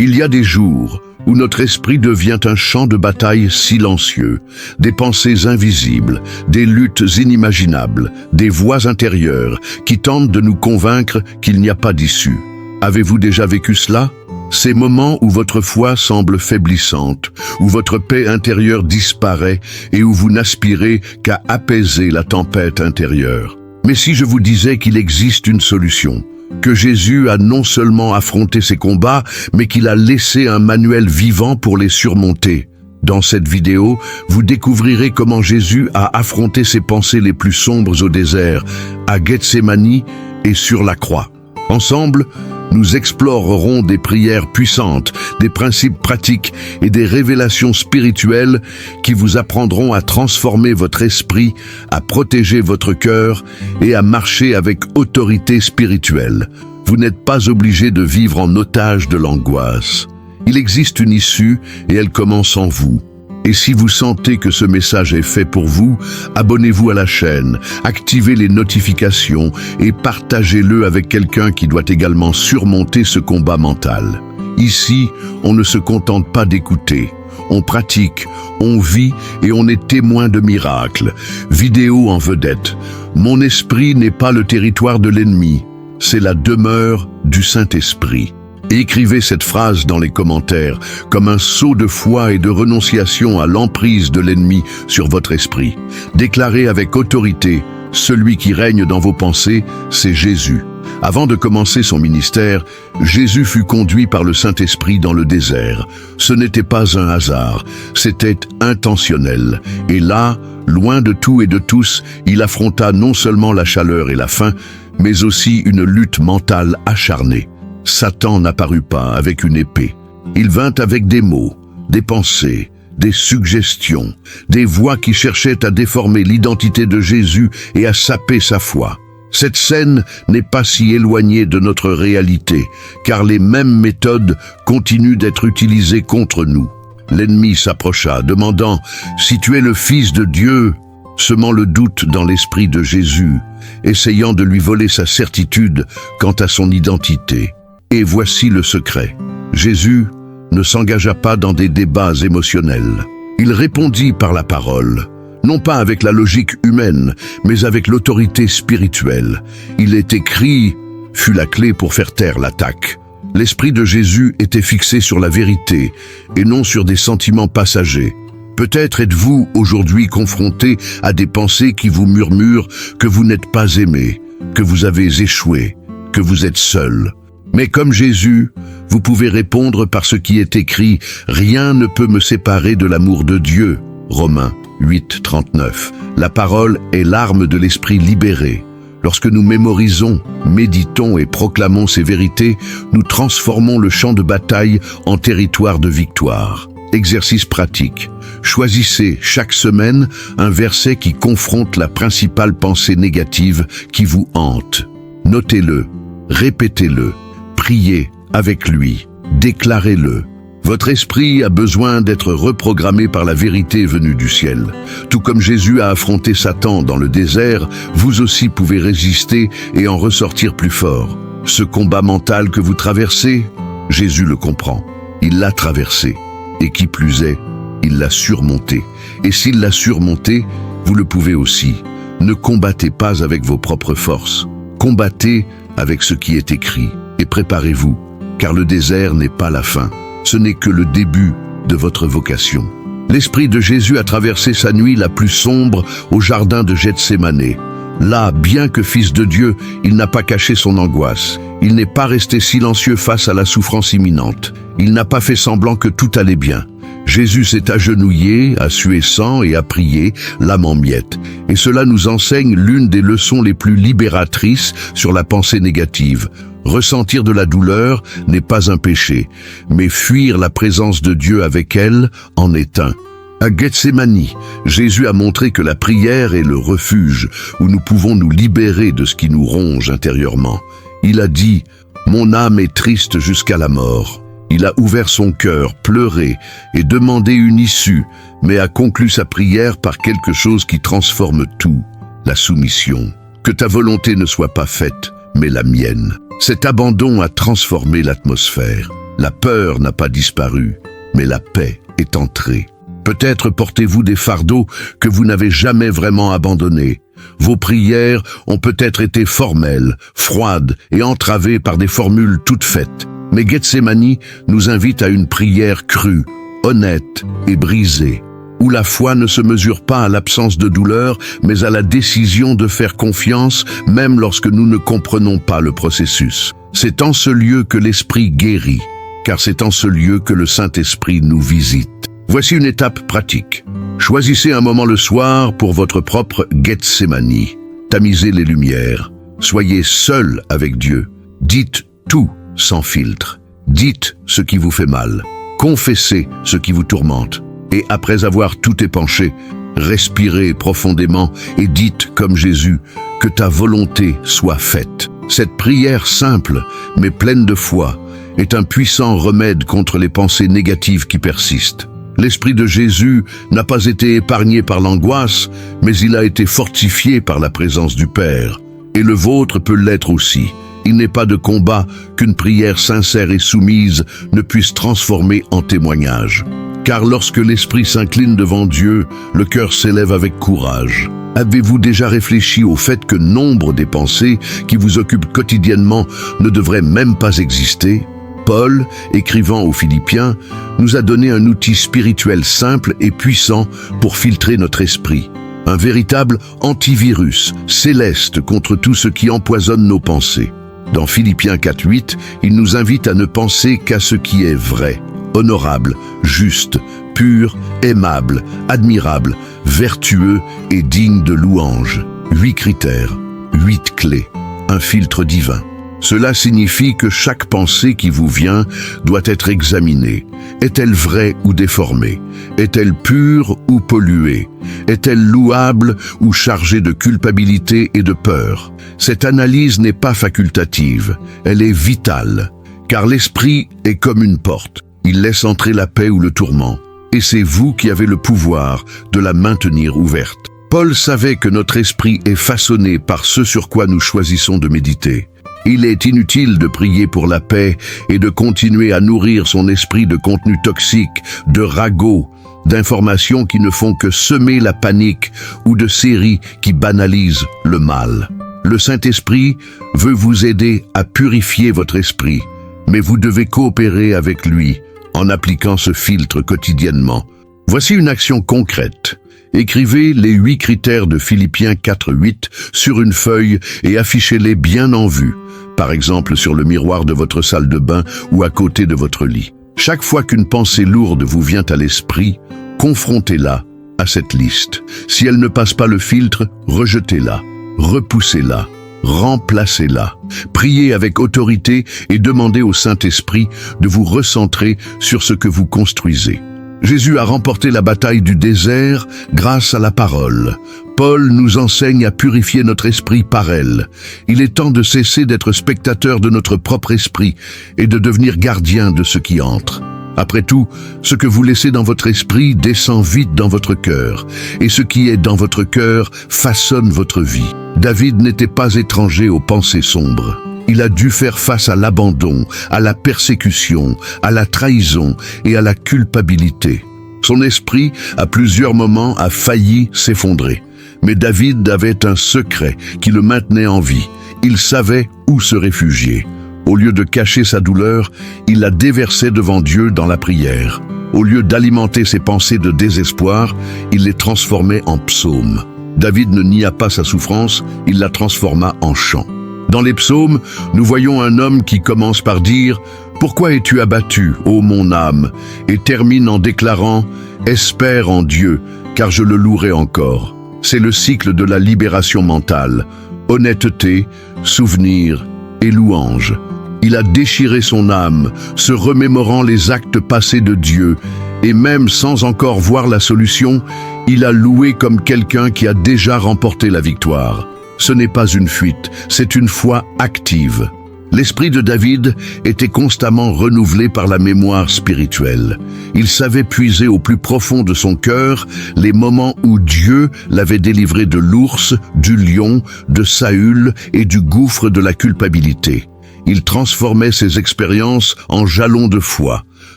Il y a des jours où notre esprit devient un champ de bataille silencieux, des pensées invisibles, des luttes inimaginables, des voix intérieures qui tentent de nous convaincre qu'il n'y a pas d'issue. Avez-vous déjà vécu cela? Ces moments où votre foi semble faiblissante, où votre paix intérieure disparaît et où vous n'aspirez qu'à apaiser la tempête intérieure. Mais si je vous disais qu'il existe une solution, que Jésus a non seulement affronté ces combats, mais qu'il a laissé un manuel vivant pour les surmonter. Dans cette vidéo, vous découvrirez comment Jésus a affronté ses pensées les plus sombres au désert, à Gethsémani et sur la croix. Ensemble, nous explorerons des prières puissantes, des principes pratiques et des révélations spirituelles qui vous apprendront à transformer votre esprit, à protéger votre cœur et à marcher avec autorité spirituelle. Vous n'êtes pas obligé de vivre en otage de l'angoisse. Il existe une issue et elle commence en vous. Et si vous sentez que ce message est fait pour vous, abonnez-vous à la chaîne, activez les notifications et partagez-le avec quelqu'un qui doit également surmonter ce combat mental. Ici, on ne se contente pas d'écouter. On pratique, on vit et on est témoin de miracles. Vidéo en vedette. Mon esprit n'est pas le territoire de l'ennemi, c'est la demeure du Saint-Esprit. Écrivez cette phrase dans les commentaires comme un sceau de foi et de renonciation à l'emprise de l'ennemi sur votre esprit. Déclarez avec autorité, celui qui règne dans vos pensées, c'est Jésus. Avant de commencer son ministère, Jésus fut conduit par le Saint-Esprit dans le désert. Ce n'était pas un hasard, c'était intentionnel. Et là, loin de tout et de tous, il affronta non seulement la chaleur et la faim, mais aussi une lutte mentale acharnée. Satan n'apparut pas avec une épée. Il vint avec des mots, des pensées, des suggestions, des voix qui cherchaient à déformer l'identité de Jésus et à saper sa foi. Cette scène n'est pas si éloignée de notre réalité, car les mêmes méthodes continuent d'être utilisées contre nous. L'ennemi s'approcha, demandant « Si tu es le Fils de Dieu », semant le doute dans l'esprit de Jésus, essayant de lui voler sa certitude quant à son identité. Et voici le secret. Jésus ne s'engagea pas dans des débats émotionnels. Il répondit par la parole, non pas avec la logique humaine, mais avec l'autorité spirituelle. Il est écrit, fut la clé pour faire taire l'attaque. L'esprit de Jésus était fixé sur la vérité et non sur des sentiments passagers. Peut-être êtes-vous aujourd'hui confronté à des pensées qui vous murmurent que vous n'êtes pas aimé, que vous avez échoué, que vous êtes seul. Mais comme Jésus, vous pouvez répondre par ce qui est écrit « Rien ne peut me séparer de l'amour de Dieu » Romains 8, 39. La parole est l'arme de l'esprit libéré. Lorsque nous mémorisons, méditons et proclamons ces vérités, nous transformons le champ de bataille en territoire de victoire. Exercice pratique. Choisissez chaque semaine un verset qui confronte la principale pensée négative qui vous hante. Notez-le, répétez-le. Priez avec lui, déclarez-le. Votre esprit a besoin d'être reprogrammé par la vérité venue du ciel. Tout comme Jésus a affronté Satan dans le désert, vous aussi pouvez résister et en ressortir plus fort. Ce combat mental que vous traversez, Jésus le comprend. Il l'a traversé. Et qui plus est, il l'a surmonté. Et s'il l'a surmonté, vous le pouvez aussi. Ne combattez pas avec vos propres forces. Combattez avec ce qui est écrit. Et préparez-vous, car le désert n'est pas la fin. Ce n'est que le début de votre vocation. L'Esprit de Jésus a traversé sa nuit la plus sombre au jardin de Gethsémani. Là, bien que Fils de Dieu, il n'a pas caché son angoisse. Il n'est pas resté silencieux face à la souffrance imminente. Il n'a pas fait semblant que tout allait bien. Jésus s'est agenouillé, a sué sang et a prié, l'âme en miettes. Et cela nous enseigne l'une des leçons les plus libératrices sur la pensée négative. Ressentir de la douleur n'est pas un péché, mais fuir la présence de Dieu avec elle en est un. À Gethsémani, Jésus a montré que la prière est le refuge où nous pouvons nous libérer de ce qui nous ronge intérieurement. Il a dit « Mon âme est triste jusqu'à la mort ». Il a ouvert son cœur, pleuré et demandé une issue, mais a conclu sa prière par quelque chose qui transforme tout, la soumission. Que ta volonté ne soit pas faite, mais la mienne. Cet abandon a transformé l'atmosphère. La peur n'a pas disparu, mais la paix est entrée. Peut-être portez-vous des fardeaux que vous n'avez jamais vraiment abandonnés. Vos prières ont peut-être été formelles, froides et entravées par des formules toutes faites. Mais Gethsémani nous invite à une prière crue, honnête et brisée, où la foi ne se mesure pas à l'absence de douleur, mais à la décision de faire confiance, même lorsque nous ne comprenons pas le processus. C'est en ce lieu que l'Esprit guérit, car c'est en ce lieu que le Saint-Esprit nous visite. Voici une étape pratique. Choisissez un moment le soir pour votre propre Gethsémani. Tamisez les lumières. Soyez seul avec Dieu. Dites tout sans filtre. Dites ce qui vous fait mal. Confessez ce qui vous tourmente. Et après avoir tout épanché, respirez profondément et dites comme Jésus, que ta volonté soit faite. Cette prière simple, mais pleine de foi, est un puissant remède contre les pensées négatives qui persistent. L'Esprit de Jésus n'a pas été épargné par l'angoisse, mais il a été fortifié par la présence du Père. Et le vôtre peut l'être aussi. Il n'est pas de combat qu'une prière sincère et soumise ne puisse transformer en témoignage. Car lorsque l'esprit s'incline devant Dieu, le cœur s'élève avec courage. Avez-vous déjà réfléchi au fait que nombre des pensées qui vous occupent quotidiennement ne devraient même pas exister ? Paul, écrivant aux Philippiens, nous a donné un outil spirituel simple et puissant pour filtrer notre esprit. Un véritable antivirus céleste contre tout ce qui empoisonne nos pensées. Dans Philippiens 4:8, il nous invite à ne penser qu'à ce qui est vrai, honorable, juste, pur, aimable, admirable, vertueux et digne de louange. 8 critères, 8 clés, un filtre divin. Cela signifie que chaque pensée qui vous vient doit être examinée. Est-elle vraie ou déformée? Est-elle pure ou polluée? Est-elle louable ou chargée de culpabilité et de peur? Cette analyse n'est pas facultative, elle est vitale, car l'esprit est comme une porte. Il laisse entrer la paix ou le tourment, et c'est vous qui avez le pouvoir de la maintenir ouverte. Paul savait que notre esprit est façonné par ce sur quoi nous choisissons de méditer. Il est inutile de prier pour la paix et de continuer à nourrir son esprit de contenus toxiques, de ragots, d'informations qui ne font que semer la panique ou de séries qui banalisent le mal. Le Saint-Esprit veut vous aider à purifier votre esprit, mais vous devez coopérer avec lui en appliquant ce filtre quotidiennement. Voici une action concrète. Écrivez les 8 critères de Philippiens 4:8 sur une feuille et affichez-les bien en vue, par exemple sur le miroir de votre salle de bain ou à côté de votre lit. Chaque fois qu'une pensée lourde vous vient à l'esprit, confrontez-la à cette liste. Si elle ne passe pas le filtre, rejetez-la, repoussez-la, remplacez-la. Priez avec autorité et demandez au Saint-Esprit de vous recentrer sur ce que vous construisez. Jésus a remporté la bataille du désert grâce à la parole. Paul nous enseigne à purifier notre esprit par elle. Il est temps de cesser d'être spectateur de notre propre esprit et de devenir gardien de ce qui entre. Après tout, ce que vous laissez dans votre esprit descend vite dans votre cœur, et ce qui est dans votre cœur façonne votre vie. David n'était pas étranger aux pensées sombres. Il a dû faire face à l'abandon, à la persécution, à la trahison et à la culpabilité. Son esprit, à plusieurs moments, a failli s'effondrer. Mais David avait un secret qui le maintenait en vie. Il savait où se réfugier. Au lieu de cacher sa douleur, il la déversait devant Dieu dans la prière. Au lieu d'alimenter ses pensées de désespoir, il les transformait en psaumes. David ne nia pas sa souffrance, il la transforma en chant. Dans les psaumes, nous voyons un homme qui commence par dire « Pourquoi es-tu abattu, ô mon âme ?» et termine en déclarant « Espère en Dieu, car je le louerai encore ». C'est le cycle de la libération mentale, honnêteté, souvenir et louange. Il a déchiré son âme, se remémorant les actes passés de Dieu, et même sans encore voir la solution, il a loué comme quelqu'un qui a déjà remporté la victoire. Ce n'est pas une fuite, c'est une foi active. L'esprit de David était constamment renouvelé par la mémoire spirituelle. Il savait puiser au plus profond de son cœur les moments où Dieu l'avait délivré de l'ours, du lion, de Saül et du gouffre de la culpabilité. Il transformait ses expériences en jalons de foi.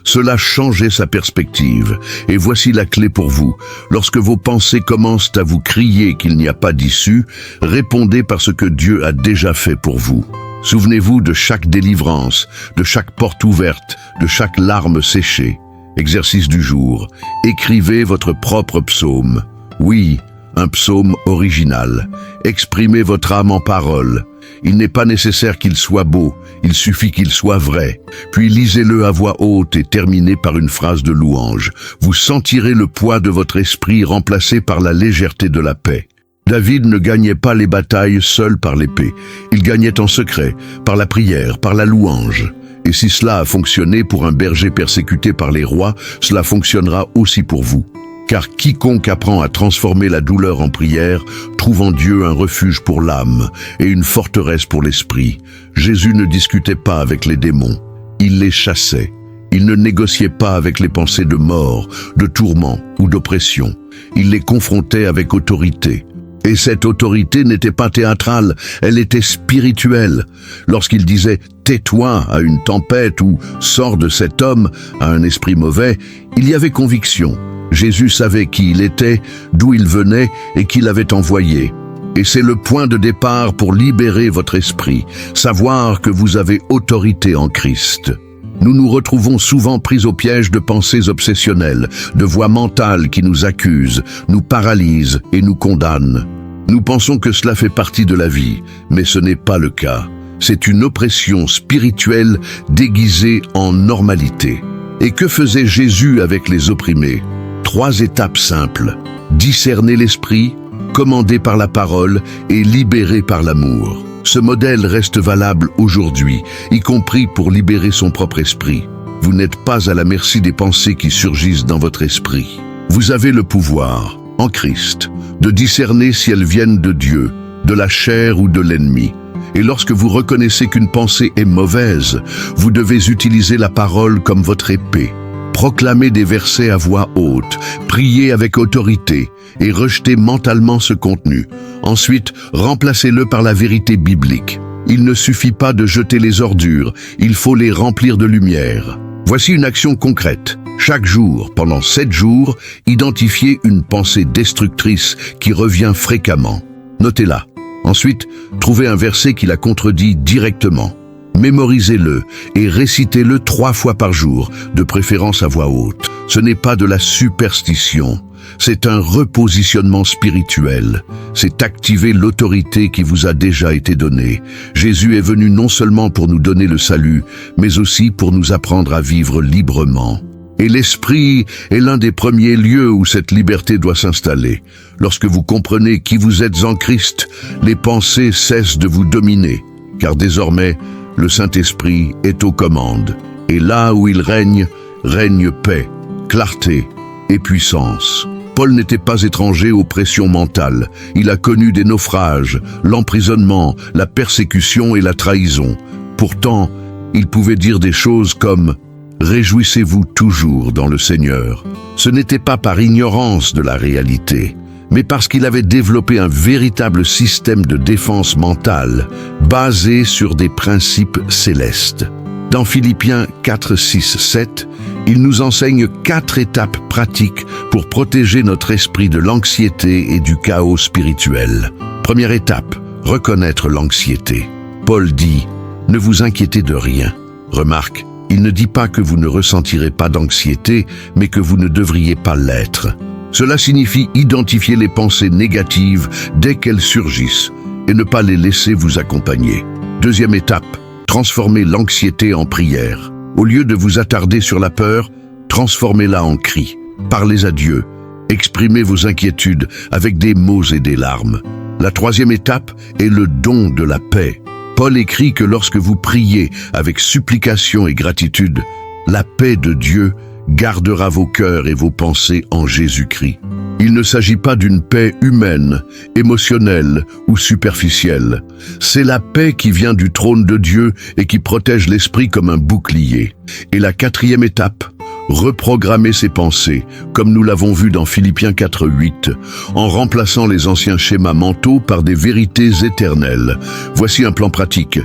Cela changeait sa perspective. Et voici la clé pour vous. Lorsque vos pensées commencent à vous crier qu'il n'y a pas d'issue, répondez par ce que Dieu a déjà fait pour vous. Souvenez-vous de chaque délivrance, de chaque porte ouverte, de chaque larme séchée. Exercice du jour. Écrivez votre propre psaume. Oui, un psaume original. Exprimez votre âme en paroles. Il n'est pas nécessaire qu'il soit beau, il suffit qu'il soit vrai. Puis lisez-le à voix haute et terminez par une phrase de louange. Vous sentirez le poids de votre esprit remplacé par la légèreté de la paix. David ne gagnait pas les batailles seul par l'épée. Il gagnait en secret, par la prière, par la louange. Et si cela a fonctionné pour un berger persécuté par les rois, cela fonctionnera aussi pour vous. Car quiconque apprend à transformer la douleur en prière trouve en Dieu un refuge pour l'âme et une forteresse pour l'esprit. Jésus ne discutait pas avec les démons, il les chassait. Il ne négociait pas avec les pensées de mort, de tourment ou d'oppression. Il les confrontait avec autorité. Et cette autorité n'était pas théâtrale, elle était spirituelle. Lorsqu'il disait « tais-toi » à une tempête ou « sors de cet homme » à un esprit mauvais, il y avait conviction. Jésus savait qui il était, d'où il venait et qui l'avait envoyé. Et c'est le point de départ pour libérer votre esprit, savoir que vous avez autorité en Christ. Nous nous retrouvons souvent pris au piège de pensées obsessionnelles, de voix mentales qui nous accusent, nous paralysent et nous condamnent. Nous pensons que cela fait partie de la vie, mais ce n'est pas le cas. C'est une oppression spirituelle déguisée en normalité. Et que faisait Jésus avec les opprimés ? 3 étapes simples. Discerner l'esprit, commander par la parole et libérer par l'amour. Ce modèle reste valable aujourd'hui, y compris pour libérer son propre esprit. Vous n'êtes pas à la merci des pensées qui surgissent dans votre esprit. Vous avez le pouvoir, en Christ, de discerner si elles viennent de Dieu, de la chair ou de l'ennemi. Et lorsque vous reconnaissez qu'une pensée est mauvaise, vous devez utiliser la parole comme votre épée. Proclamez des versets à voix haute, priez avec autorité et rejetez mentalement ce contenu. Ensuite, remplacez-le par la vérité biblique. Il ne suffit pas de jeter les ordures, il faut les remplir de lumière. Voici une action concrète. Chaque jour, pendant 7 jours, identifiez une pensée destructrice qui revient fréquemment. Notez-la. Ensuite, trouvez un verset qui la contredit directement. Mémorisez-le et récitez-le 3 fois par jour, de préférence à voix haute. Ce n'est pas de la superstition, c'est un repositionnement spirituel. C'est activer l'autorité qui vous a déjà été donnée. Jésus est venu non seulement pour nous donner le salut, mais aussi pour nous apprendre à vivre librement. Et l'esprit est l'un des premiers lieux où cette liberté doit s'installer. Lorsque vous comprenez qui vous êtes en Christ, les pensées cessent de vous dominer, car désormais, le Saint-Esprit est aux commandes, et là où il règne, règne paix, clarté et puissance. Paul n'était pas étranger aux pressions mentales. Il a connu des naufrages, l'emprisonnement, la persécution et la trahison. Pourtant, il pouvait dire des choses comme « Réjouissez-vous toujours dans le Seigneur ». Ce n'était pas par ignorance de la réalité, mais parce qu'il avait développé un véritable système de défense mentale basé sur des principes célestes. Dans Philippiens 4, 6, 7, il nous enseigne 4 étapes pratiques pour protéger notre esprit de l'anxiété et du chaos spirituel. Première étape, reconnaître l'anxiété. Paul dit « Ne vous inquiétez de rien ». Remarque, il ne dit pas que vous ne ressentirez pas d'anxiété, mais que vous ne devriez pas l'être. Cela signifie identifier les pensées négatives dès qu'elles surgissent et ne pas les laisser vous accompagner. Deuxième étape, transformer l'anxiété en prière. Au lieu de vous attarder sur la peur, transformez-la en cri. Parlez à Dieu. Exprimez vos inquiétudes avec des mots et des larmes. La troisième étape est le don de la paix. Paul écrit que lorsque vous priez avec supplication et gratitude, la paix de Dieu gardera vos cœurs et vos pensées en Jésus-Christ. Il ne s'agit pas d'une paix humaine, émotionnelle ou superficielle. C'est la paix qui vient du trône de Dieu et qui protège l'esprit comme un bouclier. Et la quatrième étape, reprogrammer ses pensées, comme nous l'avons vu dans Philippiens 4:8, en remplaçant les anciens schémas mentaux par des vérités éternelles. Voici un plan pratique.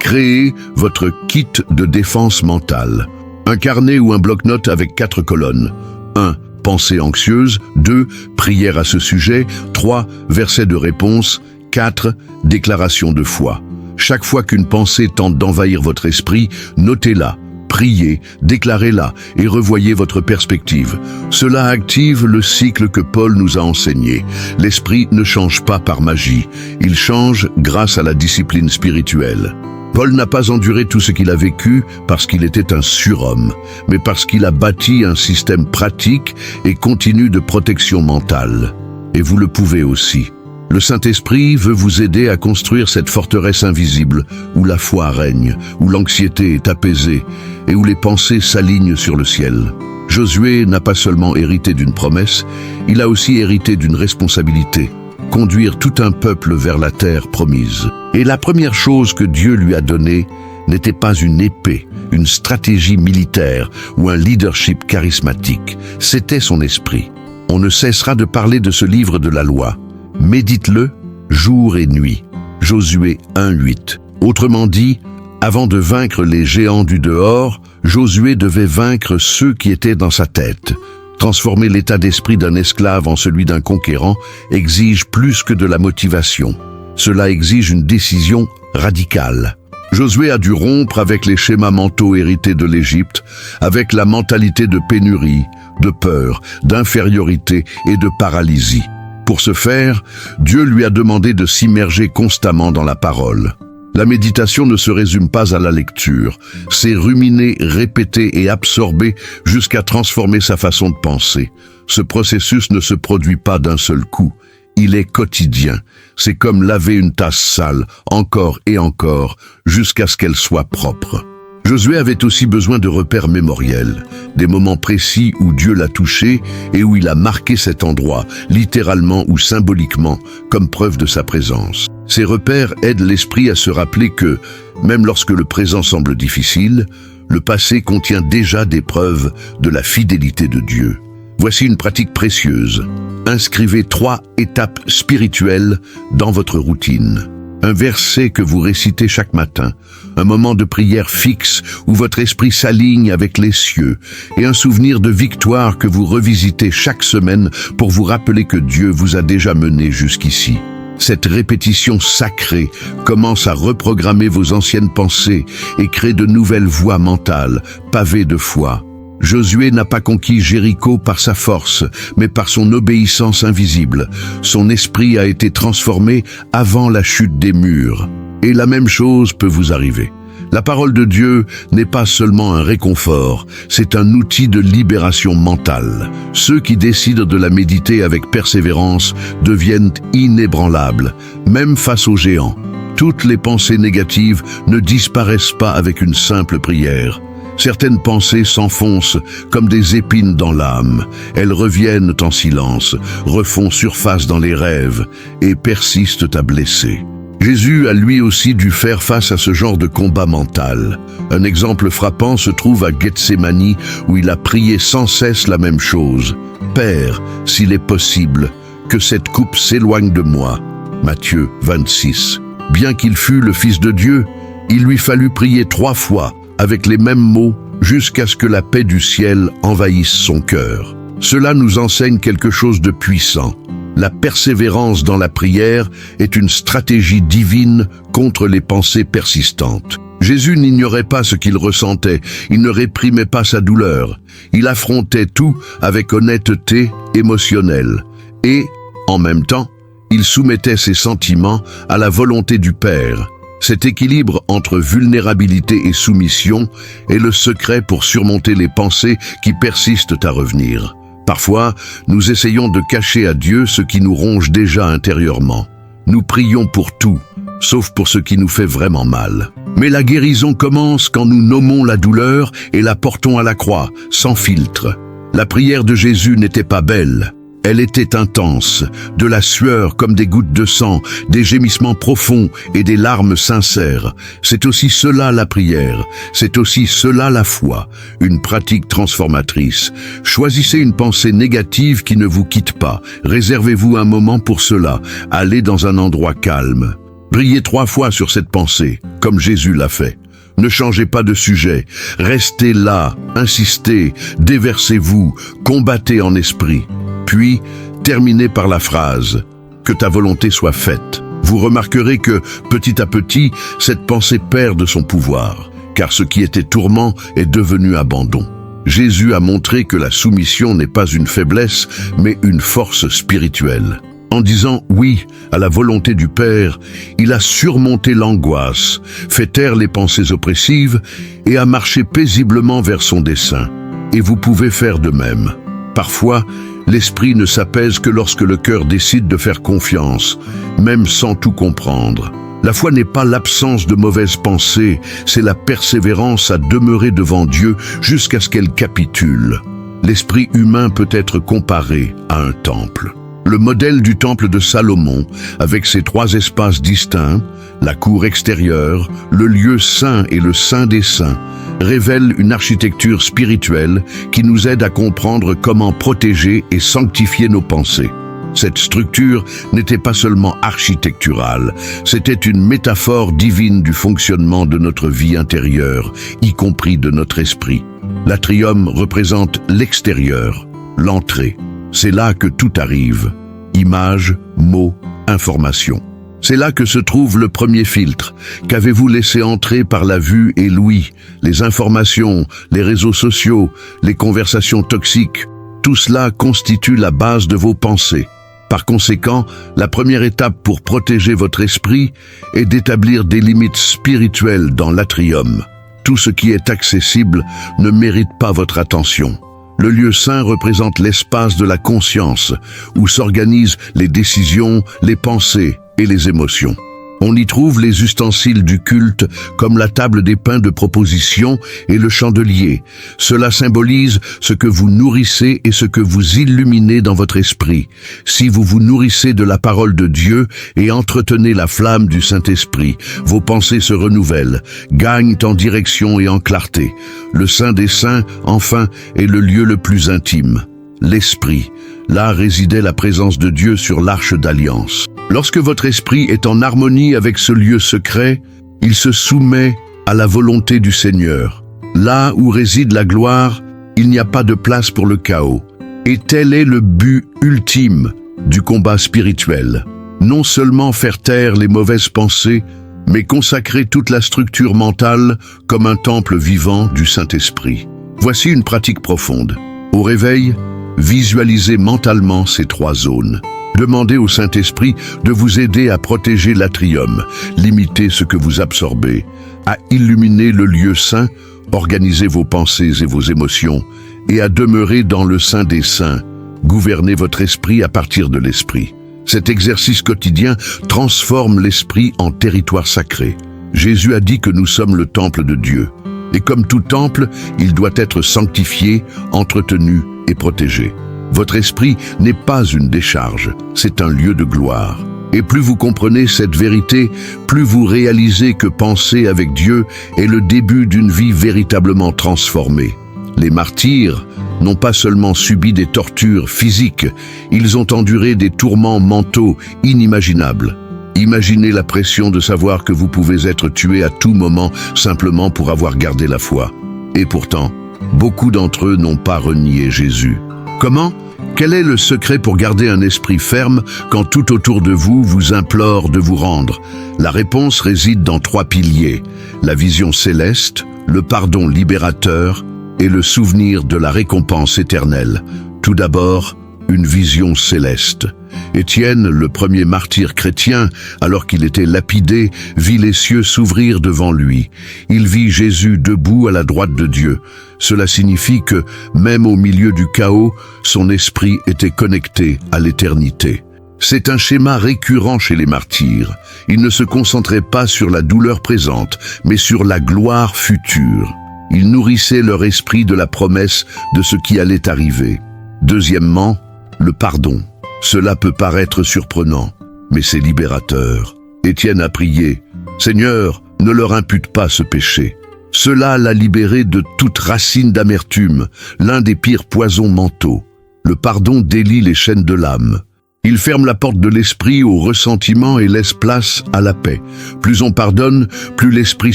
Créez votre kit de défense mentale. Un carnet ou un bloc-notes avec 4 colonnes. 1. Pensée anxieuse. 2. Prière à ce sujet. 3. Verset de réponse. 4. Déclaration de foi. Chaque fois qu'une pensée tente d'envahir votre esprit, notez-la, priez, déclarez-la et revoyez votre perspective. Cela active le cycle que Paul nous a enseigné. L'esprit ne change pas par magie, il change grâce à la discipline spirituelle. Paul n'a pas enduré tout ce qu'il a vécu parce qu'il était un surhomme, mais parce qu'il a bâti un système pratique et continu de protection mentale. Et vous le pouvez aussi. Le Saint-Esprit veut vous aider à construire cette forteresse invisible où la foi règne, où l'anxiété est apaisée et où les pensées s'alignent sur le ciel. Josué n'a pas seulement hérité d'une promesse, il a aussi hérité d'une responsabilité, conduire tout un peuple vers la terre promise. Et la première chose que Dieu lui a donnée n'était pas une épée, une stratégie militaire ou un leadership charismatique, c'était son esprit. On ne cessera de parler de ce livre de la loi. Médite-le jour et nuit. Josué 1:8. Autrement dit, avant de vaincre les géants du dehors, Josué devait vaincre ceux qui étaient dans sa tête. Transformer l'état d'esprit d'un esclave en celui d'un conquérant exige plus que de la motivation. Cela exige une décision radicale. Josué a dû rompre avec les schémas mentaux hérités de l'Égypte, avec la mentalité de pénurie, de peur, d'infériorité et de paralysie. Pour ce faire, Dieu lui a demandé de s'immerger constamment dans la parole. La méditation ne se résume pas à la lecture, c'est ruminer, répéter et absorber jusqu'à transformer sa façon de penser. Ce processus ne se produit pas d'un seul coup, il est quotidien. C'est comme laver une tasse sale, encore et encore, jusqu'à ce qu'elle soit propre. Josué avait aussi besoin de repères mémoriels, des moments précis où Dieu l'a touché et où il a marqué cet endroit, littéralement ou symboliquement, comme preuve de sa présence. Ces repères aident l'esprit à se rappeler que, même lorsque le présent semble difficile, le passé contient déjà des preuves de la fidélité de Dieu. Voici une pratique précieuse. Inscrivez 3 étapes spirituelles dans votre routine. Un verset que vous récitez chaque matin, un moment de prière fixe où votre esprit s'aligne avec les cieux et un souvenir de victoire que vous revisitez chaque semaine pour vous rappeler que Dieu vous a déjà mené jusqu'ici. Cette répétition sacrée commence à reprogrammer vos anciennes pensées et crée de nouvelles voies mentales, pavées de foi. Josué n'a pas conquis Jéricho par sa force, mais par son obéissance invisible. Son esprit a été transformé avant la chute des murs. Et la même chose peut vous arriver. La parole de Dieu n'est pas seulement un réconfort, c'est un outil de libération mentale. Ceux qui décident de la méditer avec persévérance deviennent inébranlables, même face aux géants. Toutes les pensées négatives ne disparaissent pas avec une simple prière. Certaines pensées s'enfoncent comme des épines dans l'âme. Elles reviennent en silence, refont surface dans les rêves et persistent à blesser. Jésus a lui aussi dû faire face à ce genre de combat mental. Un exemple frappant se trouve à Gethsémani où il a prié sans cesse la même chose. « Père, s'il est possible, que cette coupe s'éloigne de moi. » Matthieu 26. Bien qu'il fût le Fils de Dieu, il lui fallut prier 3 fois avec les mêmes mots jusqu'à ce que la paix du ciel envahisse son cœur. Cela nous enseigne quelque chose de puissant. La persévérance dans la prière est une stratégie divine contre les pensées persistantes. Jésus n'ignorait pas ce qu'il ressentait, il ne réprimait pas sa douleur. Il affrontait tout avec honnêteté émotionnelle. Et, en même temps, il soumettait ses sentiments à la volonté du Père. Cet équilibre entre vulnérabilité et soumission est le secret pour surmonter les pensées qui persistent à revenir. Parfois, nous essayons de cacher à Dieu ce qui nous ronge déjà intérieurement. Nous prions pour tout, sauf pour ce qui nous fait vraiment mal. Mais la guérison commence quand nous nommons la douleur et la portons à la croix, sans filtre. La prière de Jésus n'était pas belle, Elle était intense, de la sueur comme des gouttes de sang, des gémissements profonds et des larmes sincères. C'est aussi cela la prière, c'est aussi cela la foi, une pratique transformatrice. Choisissez une pensée négative qui ne vous quitte pas. Réservez-vous un moment pour cela. Allez dans un endroit calme. Priez 3 fois sur cette pensée, comme Jésus l'a fait. Ne changez pas de sujet. Restez là, insistez, déversez-vous, combattez en esprit. Puis, terminez par la phrase « Que ta volonté soit faite ». Vous remarquerez que, petit à petit, cette pensée perd de son pouvoir, car ce qui était tourment est devenu abandon. Jésus a montré que la soumission n'est pas une faiblesse, mais une force spirituelle. En disant « oui » à la volonté du Père, il a surmonté l'angoisse, fait taire les pensées oppressives et a marché paisiblement vers son dessein. Et vous pouvez faire de même. Parfois, l'esprit ne s'apaise que lorsque le cœur décide de faire confiance, même sans tout comprendre. La foi n'est pas l'absence de mauvaises pensées, c'est la persévérance à demeurer devant Dieu jusqu'à ce qu'elle capitule. L'esprit humain peut être comparé à un temple. Le modèle du temple de Salomon, avec ses 3 espaces distincts, la cour extérieure, le lieu saint et le saint des saints, révèle une architecture spirituelle qui nous aide à comprendre comment protéger et sanctifier nos pensées. Cette structure n'était pas seulement architecturale, c'était une métaphore divine du fonctionnement de notre vie intérieure, y compris de notre esprit. L'atrium représente l'extérieur, l'entrée. C'est là que tout arrive. Images, mots, informations. C'est là que se trouve le premier filtre. Qu'avez-vous laissé entrer par la vue et l'ouïe? Les informations, les réseaux sociaux, les conversations toxiques, tout cela constitue la base de vos pensées. Par conséquent, la première étape pour protéger votre esprit est d'établir des limites spirituelles dans l'atrium. Tout ce qui est accessible ne mérite pas votre attention. Le lieu saint représente l'espace de la conscience, où s'organisent les décisions, les pensées et les émotions. On y trouve les ustensiles du culte, comme la table des pains de proposition et le chandelier. Cela symbolise ce que vous nourrissez et ce que vous illuminez dans votre esprit. Si vous vous nourrissez de la parole de Dieu et entretenez la flamme du Saint-Esprit, vos pensées se renouvellent, gagnent en direction et en clarté. Le Saint des Saints, enfin, est le lieu le plus intime, l'Esprit. Là résidait la présence de Dieu sur l'arche d'alliance. Lorsque votre esprit est en harmonie avec ce lieu secret, il se soumet à la volonté du Seigneur. Là où réside la gloire, il n'y a pas de place pour le chaos. Et tel est le but ultime du combat spirituel. Non seulement faire taire les mauvaises pensées, mais consacrer toute la structure mentale comme un temple vivant du Saint-Esprit. Voici une pratique profonde. Au réveil, visualisez mentalement ces 3 zones. Demandez au Saint-Esprit de vous aider à protéger l'atrium, limiter ce que vous absorbez, à illuminer le lieu saint, organiser vos pensées et vos émotions, et à demeurer dans le Saint des Saints. Gouvernez votre esprit à partir de l'esprit. Cet exercice quotidien transforme l'esprit en territoire sacré. Jésus a dit que nous sommes le temple de Dieu. Et comme tout temple, il doit être sanctifié, entretenu et protégé. Votre esprit n'est pas une décharge, c'est un lieu de gloire. Et plus vous comprenez cette vérité, plus vous réalisez que penser avec Dieu est le début d'une vie véritablement transformée. Les martyrs n'ont pas seulement subi des tortures physiques, ils ont enduré des tourments mentaux inimaginables. Imaginez la pression de savoir que vous pouvez être tué à tout moment simplement pour avoir gardé la foi. Et pourtant, beaucoup d'entre eux n'ont pas renié Jésus. Comment ? Quel est le secret pour garder un esprit ferme quand tout autour de vous vous implore de vous rendre? La réponse réside dans 3 piliers: la vision céleste, le pardon libérateur et le souvenir de la récompense éternelle. Tout d'abord, une vision céleste. Étienne, le premier martyr chrétien, alors qu'il était lapidé, vit les cieux s'ouvrir devant lui. Il vit Jésus debout à la droite de Dieu. Cela signifie que, même au milieu du chaos, son esprit était connecté à l'éternité. C'est un schéma récurrent chez les martyrs. Ils ne se concentraient pas sur la douleur présente, mais sur la gloire future. Ils nourrissaient leur esprit de la promesse de ce qui allait arriver. Deuxièmement, le pardon. Cela peut paraître surprenant, mais c'est libérateur. Étienne a prié, « Seigneur, ne leur impute pas ce péché. » Cela l'a libéré de toute racine d'amertume, l'un des pires poisons mentaux. Le pardon délie les chaînes de l'âme. Il ferme la porte de l'esprit au ressentiment et laisse place à la paix. Plus on pardonne, plus l'esprit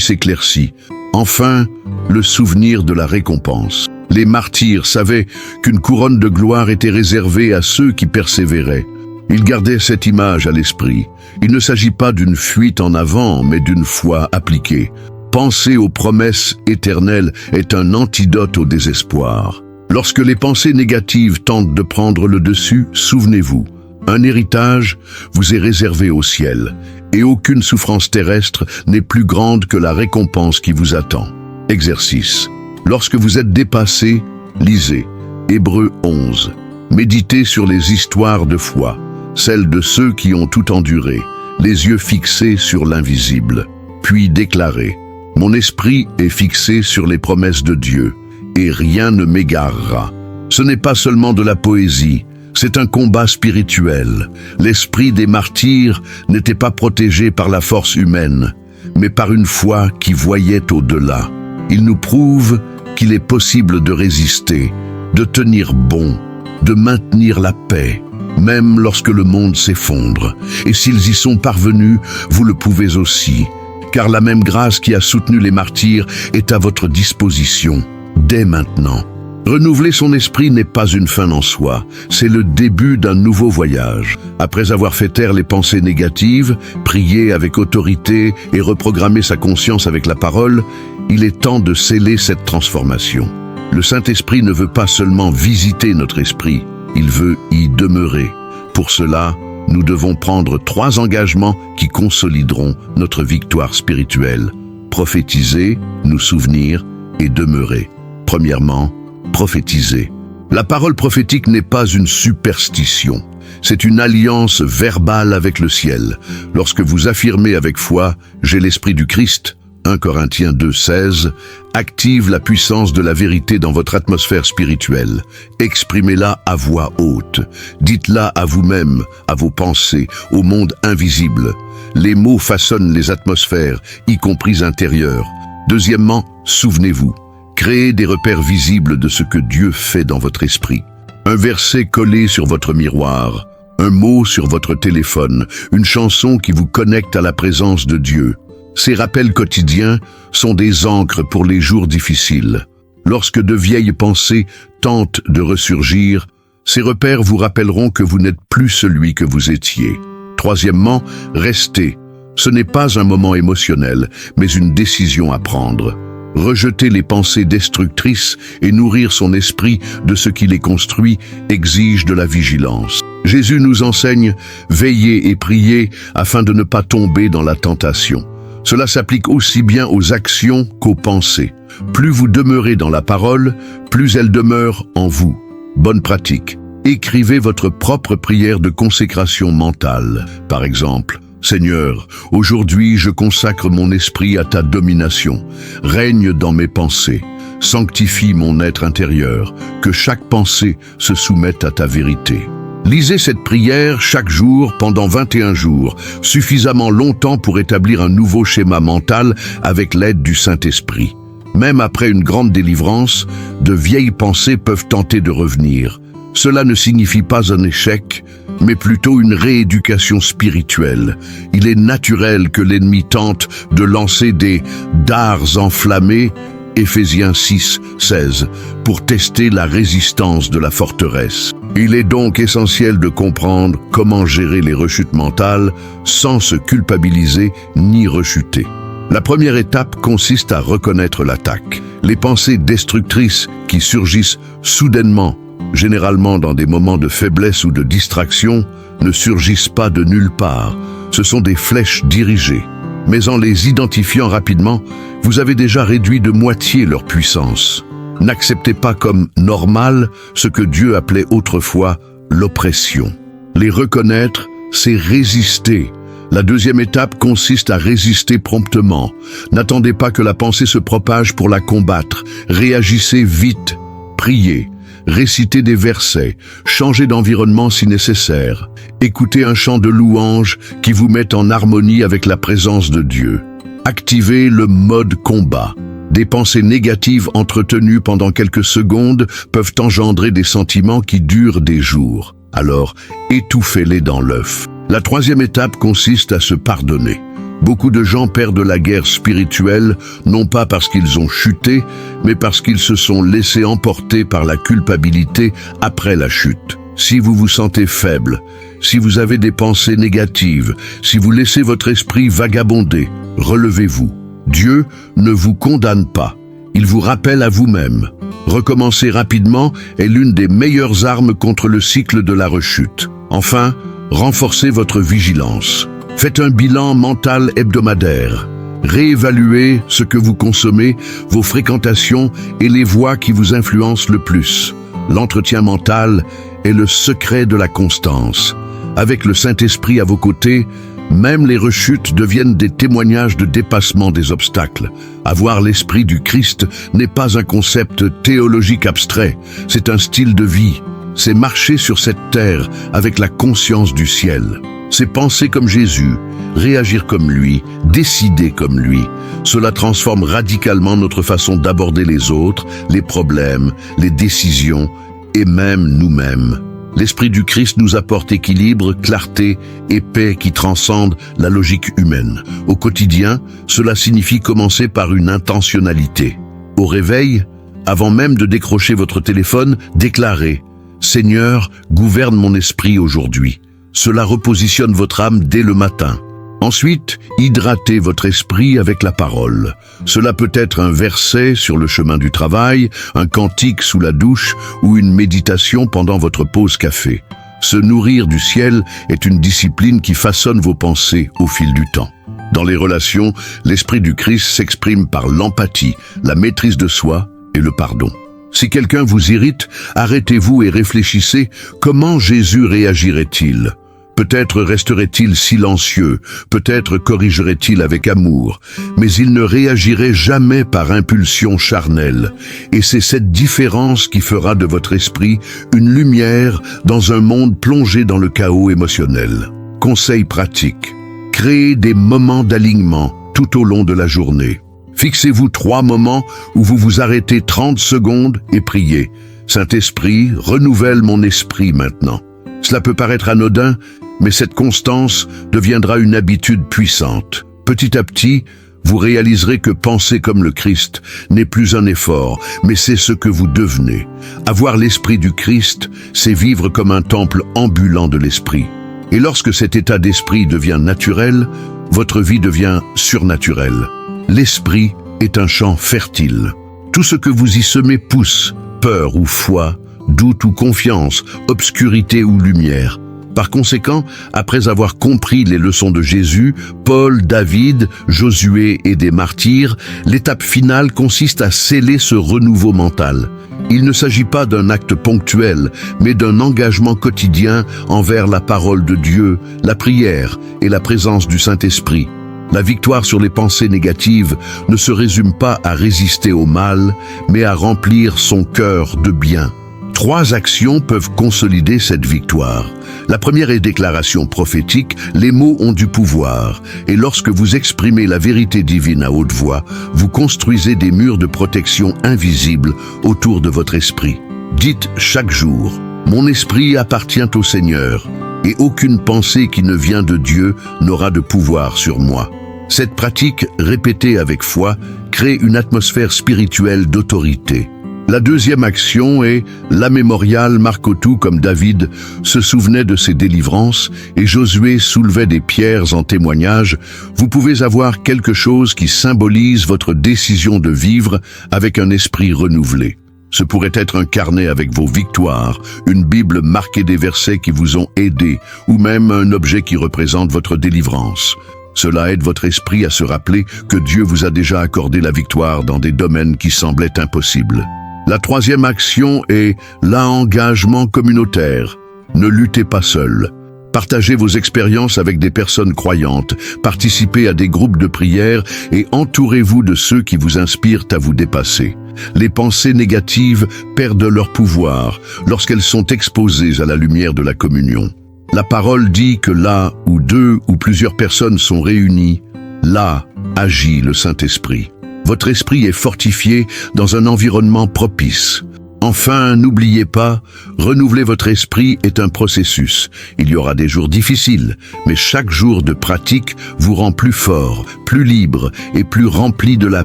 s'éclaircit. Enfin, le souvenir de la récompense. Les martyrs savaient qu'une couronne de gloire était réservée à ceux qui persévéraient. Ils gardaient cette image à l'esprit. Il ne s'agit pas d'une fuite en avant, mais d'une foi appliquée. Penser aux promesses éternelles est un antidote au désespoir. Lorsque les pensées négatives tentent de prendre le dessus, souvenez-vous, un héritage vous est réservé au ciel, et aucune souffrance terrestre n'est plus grande que la récompense qui vous attend. Exercice. Lorsque vous êtes dépassé, lisez Hébreux 11. Méditez sur les histoires de foi, celles de ceux qui ont tout enduré, les yeux fixés sur l'invisible. Puis déclarez, « Mon esprit est fixé sur les promesses de Dieu, et rien ne m'égarera. » Ce n'est pas seulement de la poésie, c'est un combat spirituel. L'esprit des martyrs n'était pas protégé par la force humaine, mais par une foi qui voyait au-delà. Il nous prouve qu'il est possible de résister, de tenir bon, de maintenir la paix, même lorsque le monde s'effondre. Et s'ils y sont parvenus, vous le pouvez aussi, car la même grâce qui a soutenu les martyrs est à votre disposition, dès maintenant. Renouveler son esprit n'est pas une fin en soi, c'est le début d'un nouveau voyage. Après avoir fait taire les pensées négatives, prier avec autorité et reprogrammer sa conscience avec la parole, il est temps de sceller cette transformation. Le Saint-Esprit ne veut pas seulement visiter notre esprit, il veut y demeurer. Pour cela, nous devons prendre 3 engagements qui consolideront notre victoire spirituelle. Prophétiser, nous souvenir et demeurer. Premièrement, prophétiser. La parole prophétique n'est pas une superstition. C'est une alliance verbale avec le ciel. Lorsque vous affirmez avec foi « J'ai l'esprit du Christ », 1 Corinthiens 2,16, active la puissance de la vérité dans votre atmosphère spirituelle. Exprimez-la à voix haute. Dites-la à vous-même, à vos pensées, au monde invisible. Les mots façonnent les atmosphères, y compris intérieures. Deuxièmement, souvenez-vous. Créez des repères visibles de ce que Dieu fait dans votre esprit. Un verset collé sur votre miroir, un mot sur votre téléphone, une chanson qui vous connecte à la présence de Dieu. Ces rappels quotidiens sont des ancres pour les jours difficiles. Lorsque de vieilles pensées tentent de ressurgir, ces repères vous rappelleront que vous n'êtes plus celui que vous étiez. Troisièmement, restez. Ce n'est pas un moment émotionnel, mais une décision à prendre. Rejeter les pensées destructrices et nourrir son esprit de ce qui les construit exige de la vigilance. Jésus nous enseigne « Veillez et priez afin de ne pas tomber dans la tentation ». Cela s'applique aussi bien aux actions qu'aux pensées. Plus vous demeurez dans la parole, plus elle demeure en vous. Bonne pratique. Écrivez votre propre prière de consécration mentale. Par exemple, « Seigneur, aujourd'hui je consacre mon esprit à ta domination. Règne dans mes pensées. Sanctifie mon être intérieur. Que chaque pensée se soumette à ta vérité. » Lisez cette prière chaque jour pendant 21 jours, suffisamment longtemps pour établir un nouveau schéma mental avec l'aide du Saint-Esprit. Même après une grande délivrance, de vieilles pensées peuvent tenter de revenir. Cela ne signifie pas un échec, mais plutôt une rééducation spirituelle. Il est naturel que l'ennemi tente de lancer des dards enflammés, Éphésiens 6, 16, pour tester la résistance de la forteresse. Il est donc essentiel de comprendre comment gérer les rechutes mentales sans se culpabiliser ni rechuter. La première étape consiste à reconnaître l'attaque. Les pensées destructrices qui surgissent soudainement, généralement dans des moments de faiblesse ou de distraction, ne surgissent pas de nulle part. Ce sont des flèches dirigées. Mais en les identifiant rapidement, vous avez déjà réduit de moitié leur puissance. N'acceptez pas comme normal ce que Dieu appelait autrefois l'oppression. Les reconnaître, c'est résister. La deuxième étape consiste à résister promptement. N'attendez pas que la pensée se propage pour la combattre. Réagissez vite. Priez, récitez des versets, changez d'environnement si nécessaire. Écoutez un chant de louange qui vous met en harmonie avec la présence de Dieu. Activez le mode combat. Des pensées négatives entretenues pendant quelques secondes peuvent engendrer des sentiments qui durent des jours. Alors, étouffez-les dans l'œuf. La troisième étape consiste à se pardonner. Beaucoup de gens perdent la guerre spirituelle, non pas parce qu'ils ont chuté, mais parce qu'ils se sont laissés emporter par la culpabilité après la chute. Si vous vous sentez faible, si vous avez des pensées négatives, si vous laissez votre esprit vagabonder, relevez-vous. Dieu ne vous condamne pas, il vous rappelle à vous-même. Recommencer rapidement est l'une des meilleures armes contre le cycle de la rechute. Enfin, renforcez votre vigilance. Faites un bilan mental hebdomadaire. Réévaluez ce que vous consommez, vos fréquentations et les voies qui vous influencent le plus. L'entretien mental est le secret de la constance. Avec le Saint-Esprit à vos côtés, même les rechutes deviennent des témoignages de dépassement des obstacles. Avoir l'esprit du Christ n'est pas un concept théologique abstrait, c'est un style de vie. C'est marcher sur cette terre avec la conscience du ciel. C'est penser comme Jésus, réagir comme lui, décider comme lui. Cela transforme radicalement notre façon d'aborder les autres, les problèmes, les décisions et même nous-mêmes. L'Esprit du Christ nous apporte équilibre, clarté et paix qui transcendent la logique humaine. Au quotidien, cela signifie commencer par une intentionnalité. Au réveil, avant même de décrocher votre téléphone, déclarez « Seigneur, gouverne mon esprit aujourd'hui ». Cela repositionne votre âme dès le matin. Ensuite, hydratez votre esprit avec la parole. Cela peut être un verset sur le chemin du travail, un cantique sous la douche ou une méditation pendant votre pause café. Se nourrir du ciel est une discipline qui façonne vos pensées au fil du temps. Dans les relations, l'Esprit du Christ s'exprime par l'empathie, la maîtrise de soi et le pardon. Si quelqu'un vous irrite, arrêtez-vous et réfléchissez comment Jésus réagirait-il ? Peut-être resterait-il silencieux, peut-être corrigerait-il avec amour, mais il ne réagirait jamais par impulsion charnelle. Et c'est cette différence qui fera de votre esprit une lumière dans un monde plongé dans le chaos émotionnel. Conseil pratique. Créez des moments d'alignement tout au long de la journée. Fixez-vous 3 moments où vous vous arrêtez 30 secondes et priez. Saint-Esprit, renouvelle mon esprit maintenant. Cela peut paraître anodin, mais cette constance deviendra une habitude puissante. Petit à petit, vous réaliserez que penser comme le Christ n'est plus un effort, mais c'est ce que vous devenez. Avoir l'esprit du Christ, c'est vivre comme un temple ambulant de l'esprit. Et lorsque cet état d'esprit devient naturel, votre vie devient surnaturelle. L'esprit est un champ fertile. Tout ce que vous y semez pousse, peur ou foi, doute ou confiance, obscurité ou lumière. Par conséquent, après avoir compris les leçons de Jésus, Paul, David, Josué et des martyrs, l'étape finale consiste à sceller ce renouveau mental. Il ne s'agit pas d'un acte ponctuel, mais d'un engagement quotidien envers la parole de Dieu, la prière et la présence du Saint-Esprit. La victoire sur les pensées négatives ne se résume pas à résister au mal, mais à remplir son cœur de bien. 3 actions peuvent consolider cette victoire. La première est déclaration prophétique, les mots ont du pouvoir, et lorsque vous exprimez la vérité divine à haute voix, vous construisez des murs de protection invisibles autour de votre esprit. Dites chaque jour, « Mon esprit appartient au Seigneur, et aucune pensée qui ne vient de Dieu n'aura de pouvoir sur moi. » Cette pratique, répétée avec foi, crée une atmosphère spirituelle d'autorité. La deuxième action est la mémoriale marque tout comme David se souvenait de ses délivrances et Josué soulevait des pierres en témoignage. Vous pouvez avoir quelque chose qui symbolise votre décision de vivre avec un esprit renouvelé. Ce pourrait être un carnet avec vos victoires, une Bible marquée des versets qui vous ont aidé, ou même un objet qui représente votre délivrance. Cela aide votre esprit à se rappeler que Dieu vous a déjà accordé la victoire dans des domaines qui semblaient impossibles. La troisième action est l'engagement communautaire. Ne luttez pas seul. Partagez vos expériences avec des personnes croyantes, participez à des groupes de prière et entourez-vous de ceux qui vous inspirent à vous dépasser. Les pensées négatives perdent leur pouvoir lorsqu'elles sont exposées à la lumière de la communion. La parole dit que là où 2 ou plusieurs personnes sont réunies, là agit le Saint-Esprit. Votre esprit est fortifié dans un environnement propice. Enfin, n'oubliez pas, renouveler votre esprit est un processus. Il y aura des jours difficiles, mais chaque jour de pratique vous rend plus fort, plus libre et plus rempli de la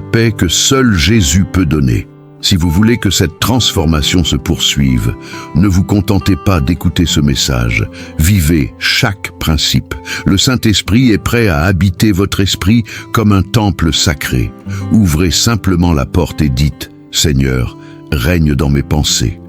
paix que seul Jésus peut donner. Si vous voulez que cette transformation se poursuive, ne vous contentez pas d'écouter ce message. Vivez chaque principe. Le Saint-Esprit est prêt à habiter votre esprit comme un temple sacré. Ouvrez simplement la porte et dites « Seigneur, règne dans mes pensées.